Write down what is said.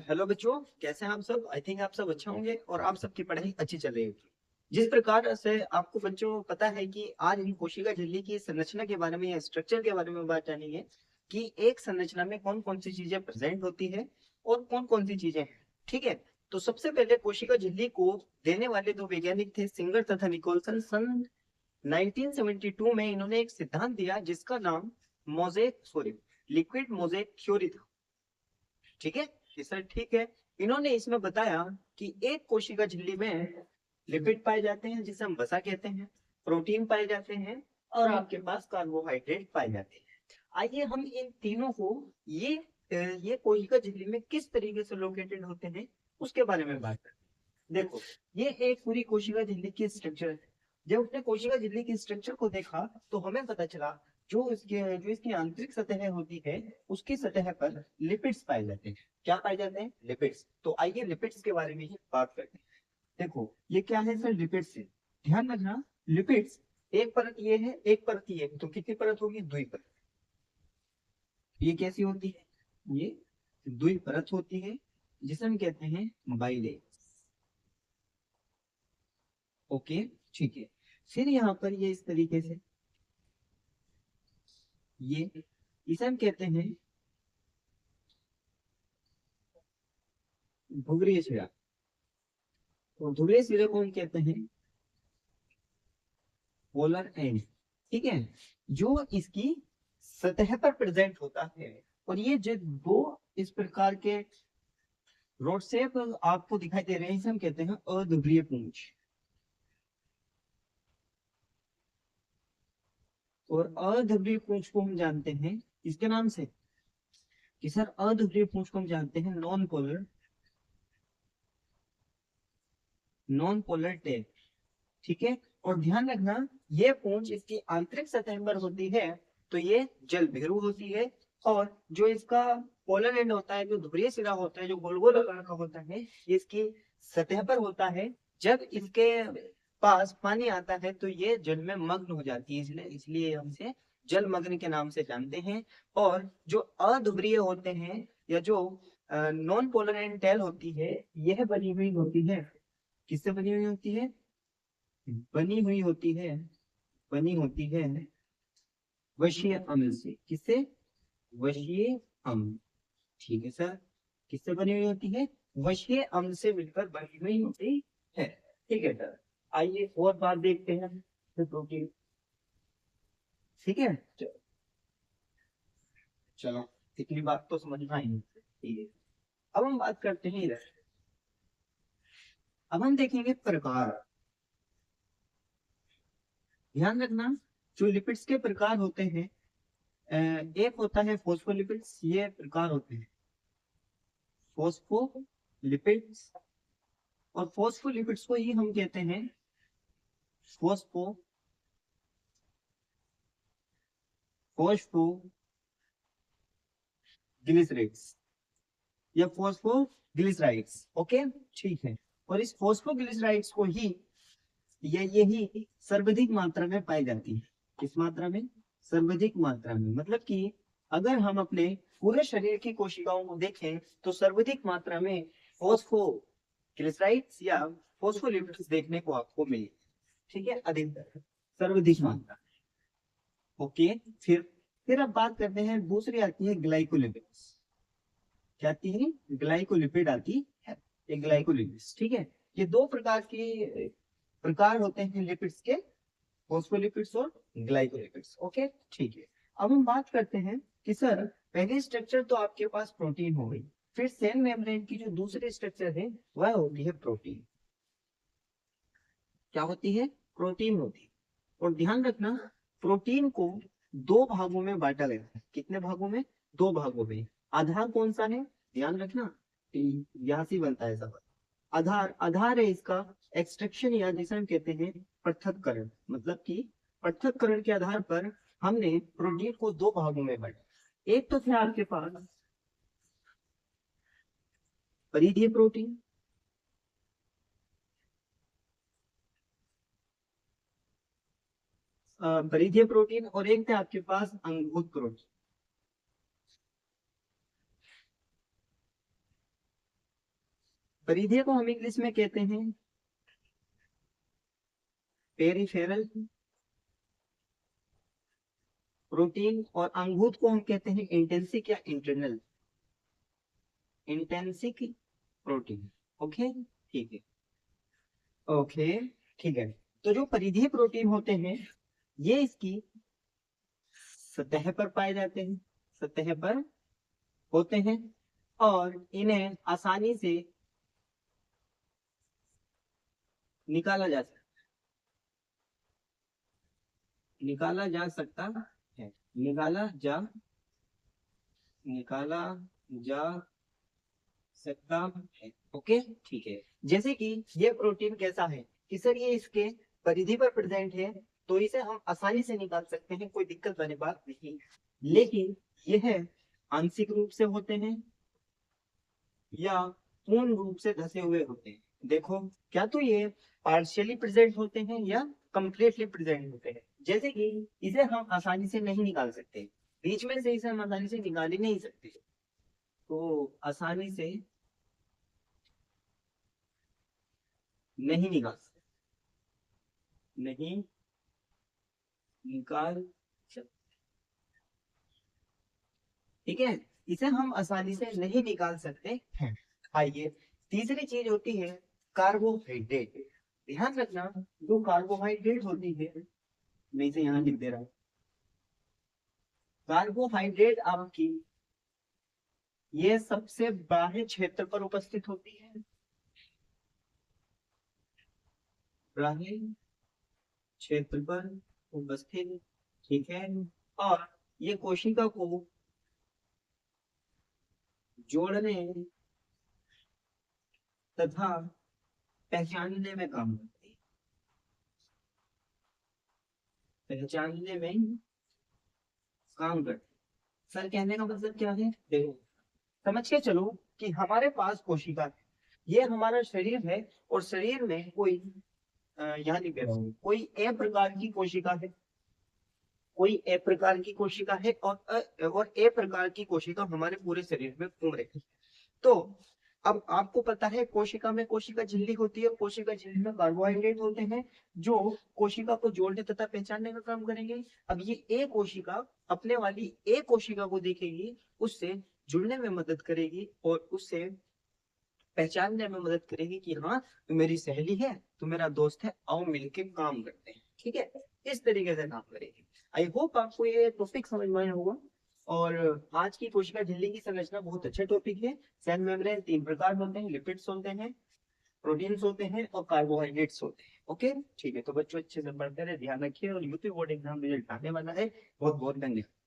Hello बच्चों, कैसे हैं आप सब। आई थिंक आप सब अच्छे होंगे और आप सबकी पढ़ाई अच्छी चल रही होगी। जिस प्रकार से आपको बच्चों पता है कि आज हम कोशिका झिल्ली की संरचना के बारे में या स्ट्रक्चर के बारे में बात जानेंगे कि एक संरचना में कौन कौन सी चीजें प्रेजेंट होती है और कौन कौन सी चीजें हैं। ठीक है, तो सबसे पहले कोशिका झिल्ली को देने वाले दो वैज्ञानिक थे, सिंगर तथा निकोलसन। सन 1972 में इन्होंने एक सिद्धांत दिया जिसका नाम mosaic sorry liquid mosaic theory था। ठीक है, ये सर ठीक है। इन्होंने इसमें बताया कि एक कोशिका झिल्ली में लिपिड पाए जाते हैं जिसे हम वसा कहते हैं, प्रोटीन पाए जाते हैं और आपके पास कार्बोहाइड्रेट पाए जाते हैं। आइए हम इन तीनों को ये कोशिका झिल्ली में किस तरीके से लोकेटेड होते हैं उसके बारे में बात करते हैं। देखो, ये एक पूरी कोशिका झिल्ली की स्ट्रक्चर है। जब हमने कोशिका झिल्ली की स्ट्रक्चर को देखा तो हमें पता चला जो इसकी आंतरिक सतह होती है उसकी सतह पर लिपिड्स पाए जाते हैं। क्या पाए जाते हैं? लिपिड्स। तो आइए लिपिड्स के बारे में ही बात करते हैं। देखो, ये क्या है सर? लिपिड्स है। ध्यान रखना, लिपिड्स एक परत ये है, एक परत ये है, तो कितनी परत होगी? द्विपरत। ये कैसी होती है? ये द्विपरत होती है जिसे हम कहते हैं बाइलेयर। ओके, ठीक है। फिर यहाँ पर ये इस तरीके से ये इसे हम कहते हैं ध्रुवीय शिरा। तो ध्रुवीय सिरे को हम कहते हैं पोलर एंड। ठीक है, जो इसकी सतह पर प्रेजेंट होता है। और ये जो दो इस प्रकार के रोड शेप आपको दिखाई दे रहे हैं इसे हम कहते हैं अध्रुवीय पुंज। और अध्रुवीय पुंज को हम जानते हैं इसके नाम से कि सर अध्रुवीय पुंज को हम जानते हैं नॉन पोलर टेप। ठीक है, और ध्यान रखना, ये पूंछ इसकी आंतरिक सतह पर होती है तो ये जल भिरु होती है। और जो इसका पोलर एंड होता है, जो ध्रुवीय सिरा होता है, जो गोल गोल आकार का होता है, ये इसकी सतह पर होता है। जब इसके पास पानी आता है तो ये जल में मग्न हो जाती है, इसलिए इसलिए हम इसे जलमग्न के नाम से जानते हैं। और जो अध्रुवीय होते हैं या जो नॉन पोलर एंड टेल होती है, यह बनी हुई होती है। किससे बनी हुई होती है? बनी हुई होती है, बनी होती है वशीय अम्ल से। किससे? वशीय अम्ल। ठीक है सर, किससे बनी हुई होती है? वशीय अम्ल से मिलकर बनी हुई होती है। ठीक है सर, आइए और बात देखते हैं फिर प्रोटीन। ठीक है, चलो, इतनी बात तो समझ में आई। ठीक है, अब हम बात करते हैं इधर। अब हम देखेंगे प्रकार। ध्यान रखना, जो लिपिड्स के प्रकार होते हैं, एक होता है फॉस्फोलिपिड्स। ये प्रकार होते हैं फॉस्फोलिपिड्स। और फॉस्फोलिपिड्स को ही हम कहते हैं फॉस्फोग्लिसराइड्स या फॉस्फोग्लिसराइड्स। ओके, ठीक है। और इस फॉस्फोग्लिसराइड्स को ही यही सर्वाधिक मात्रा में पाई जाती है। किस मात्रा में? सर्वाधिक मात्रा में। मतलब कि अगर हम अपने पूरे शरीर की कोशिकाओं को देखें तो सर्वाधिक मात्रा में फॉस्फोग्लिसराइड्स या फॉस्फोलिपिड्स देखने को आपको मिले। ठीक है, अधिकतर सर्वाधिक मात्रा। ओके, फिर अब बात करते हैं, दूसरी आती है ग्लाइकोलिपिड्स। क्या आती है? ग्लाइकोलिपिड आती है, ये ग्लाइकोलिपिड्स। ठीक है, ये दो प्रकार होते हैं लिपिड्स के, फॉस्फोलिपिड्स और ग्लाइकोलिपिड्स। ओके, ठीक है। अब हम बात करते हैं कि सर पहली स्ट्रक्चर तो आपके पास प्रोटीन हो गई, फिर सेल मेम्ब्रेन की जो दूसरी स्ट्रक्चर है वह होती है प्रोटीन। क्या होती है? प्रोटीन होती है। और ध्यान रखना, प्रोटीन को दो भागों में बांटा गया है। कितने भागों में? दो भागों में। आधार कौन सा है? ध्यान रखना, यहाँ से बनता है सब। आधार आधार है इसका एक्सट्रैक्शन, या जिसे हम कहते हैं पृथक्करण। मतलब कि पृथक्करण के आधार पर हमने प्रोटीन को दो भागों में बांटा। एक तो थे आपके पास परिधीय प्रोटीन, परिधीय प्रोटीन, और एक थे आपके पास अंगभूत प्रोटीन। परिधीय को हम इंग्लिश में कहते हैं पेरिफेरल प्रोटीन, और अंगभूत को हम कहते हैं इंटेंसिक या इंटरनल इंटेंसिक प्रोटीन। ओके ठीक है। ओके ठीक है। तो जो परिधीय प्रोटीन होते हैं ये इसकी सतह पर पाए जाते हैं, सतह पर होते हैं, और इन्हें आसानी से निकाला जा सकता निकाला जा सकता है निकाला जा सकता है। ओके ठीक है। जैसे कि ये प्रोटीन कैसा है कि सर ये इसके परिधि पर प्रेजेंट है, तो इसे हम आसानी से निकाल सकते हैं, कोई दिक्कत वाली बात नहीं। लेकिन यह आंशिक रूप से होते हैं या पूर्ण रूप से धसे हुए होते हैं। देखो, क्या तो ये पार्शियली प्रेजेंट होते हैं या कंप्लीटली प्रेजेंट होते हैं। जैसे कि इसे हम आसानी से नहीं निकाल सकते, बीच में से इसे हम आसानी से निकाल ही नहीं सकते, तो आसानी से नहीं निकाल सकते, नहीं निकाल सकते। ठीक है, इसे हम आसानी से नहीं निकाल सकते हैं। आइए, तीसरी चीज होती है कार्बोहाइड्रेट। ध्यान रखना, जो कार्बोहाइड्रेट होती है, मैं इसे यहाँ लिख दे रहा हूँ। कार्बोहाइड्रेट आपकी ये सबसे बाह्य क्षेत्र पर उपस्थित होती है, बाह्य क्षेत्र पर उपस्थित। ठीक है, और ये कोशिका को जोड़ने तथा पहचानने में काम करती है, पहचानने में काम करती है। सर कहने का मतलब क्या है, देखो समझ के चलो कि हमारे पास कोशिका है, ये हमारा शरीर है, और शरीर में कोई यहाँ लिख दे रहा हूँ, कोई ए प्रकार की कोशिका है, कोई ए प्रकार की कोशिका है, और ए प्रकार की कोशिका हमारे पूरे शरीर में घूम रही है। तो अब आपको पता है कोशिका में कोशिका झिल्ली होती है, कोशिका झिल्ली में कार्बोहाइड्रेट होते हैं जो कोशिका को जोड़ने तथा पहचानने का काम करेंगे। अब ये ए कोशिका अपने वाली ए कोशिका को देखेगी, उससे जुड़ने में मदद करेगी और उससे पहचानने में मदद करेगी कि हाँ तू मेरी सहेली है, तू मेरा दोस्त है, आओ मिलके काम करते हैं। ठीक है, इस तरीके से काम करेगी। आई होप आपको ये टॉपिक समझ में आया होगा। और आज की कोशिका झिल्ली की संरचना बहुत अच्छा टॉपिक है। सेल मेम्ब्रेन तीन प्रकार होते हैं, लिपिड्स होते हैं, प्रोटीन्स होते हैं, और कार्बोहाइड्रेट्स होते हैं। ओके ठीक है, तो बच्चों अच्छे से पढ़ते रहे, ध्यान रखिए, और यूपी बोर्ड एग्जाम रिजल्ट आने वाला है। बहुत बहुत धन्यवाद।